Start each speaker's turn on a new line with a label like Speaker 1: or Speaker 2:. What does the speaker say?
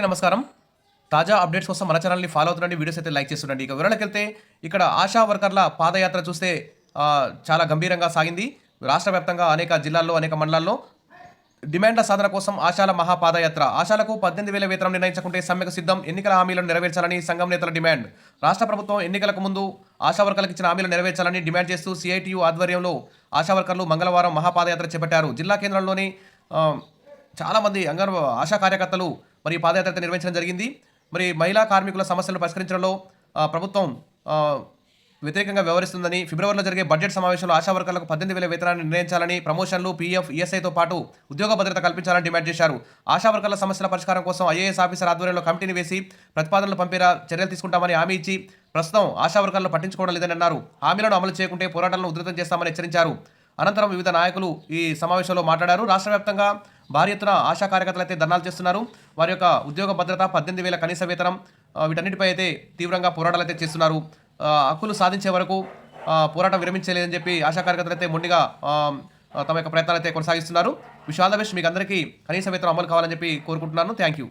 Speaker 1: నమస్కారం. తాజా అప్డేట్స్ కోసం మన ఛానల్‌ని ఫాలో అవుతుండండి. వీడియోస్ అయితే లైక్ చేస్తుండండి. ఇక వివరాలకెళ్తే ఇక్కడ ఆశా వర్కర్ల పాదయాత్ర చూస్తే చాలా గంభీరంగా సాగింది. రాష్ట్ర వ్యాప్తంగా అనేక జిల్లాల్లో, అనేక మండలాల్లో డిమాండ్ల సాధన కోసం ఆశాల మహాపాదయాత్ర. ఆశాలకు 18,000 వేతనం నిర్ణయించకుంటే సమ్మెకు సిద్ధం. ఎన్నికల హామీలను నెరవేర్చాలని సంఘం నేతల డిమాండ్. రాష్ట్ర ప్రభుత్వం ఎన్నికలకు ముందు ఆశా వర్కర్లకు ఇచ్చిన హామీలను నెరవేర్చాలని డిమాండ్ చేస్తూ సిఐటియు ఆధ్వర్యంలో ఆశా వర్కర్లు మంగళవారం మహాపాదయాత్ర చేపట్టారు. జిల్లా కేంద్రంలోని చాలామంది ఆశా కార్యకర్తలు మరి పాదయాత్ర నిర్వహించడం జరిగింది. మరి మహిళా కార్మికుల సమస్యలను పరిష్కరించడంలో ప్రభుత్వం వ్యతిరేకంగా వ్యవహరిస్తుందని, ఫిబ్రవరిలో జరిగే బడ్జెట్ సమావేశంలో ఆశా వర్కర్లకు 18,000 వేతనాన్ని నిర్ణయించాలని, ప్రమోషన్లు, పీఎఫ్, ఈఎస్ఐతో పాటు ఉద్యోగ భద్రత కల్పించాలని డిమాండ్ చేశారు. ఆశా వర్కర్ల సమస్యల పరిష్కారం కోసం ఐఏఎస్ ఆఫీసర్ ఆధ్వర్యంలో కమిటీని వేసి ప్రతిపాదనలు పంపేలా చర్యలు తీసుకుంటామని హామీ ఇచ్చి ప్రస్తుతం ఆశా వర్కర్లు పట్టించుకోవడం లేదని అన్నారు. హామీలను అమలు చేయకుంటే పోరాటాలను ఉధృతం చేస్తామని హెచ్చరించారు. అనంతరం వివిధ నాయకులు ఈ సమావేశంలో మాట్లాడారు. రాష్ట్ర వ్యాప్తంగా భారీ ఎత్తున ఆశా కార్యకర్తలు అయితే ధర్నాలు చేస్తున్నారు. వారి యొక్క ఉద్యోగ భద్రత, 18,000 కనీస వేతనం, వీటన్నిటిపై అయితే తీవ్రంగా పోరాటాలు అయితే చేస్తున్నారు. హక్కులు సాధించే వరకు పోరాటం విరమించలేదని చెప్పి ఆశా కార్యకర్తలు అయితే మొండిగా తమ యొక్క ప్రయత్నాలు అయితే కొనసాగిస్తున్నారు. Wish all the best. మీకు అందరికీ కనీస వేతనం అమలు కావాలని చెప్పి కోరుకుంటున్నాను. Thank you.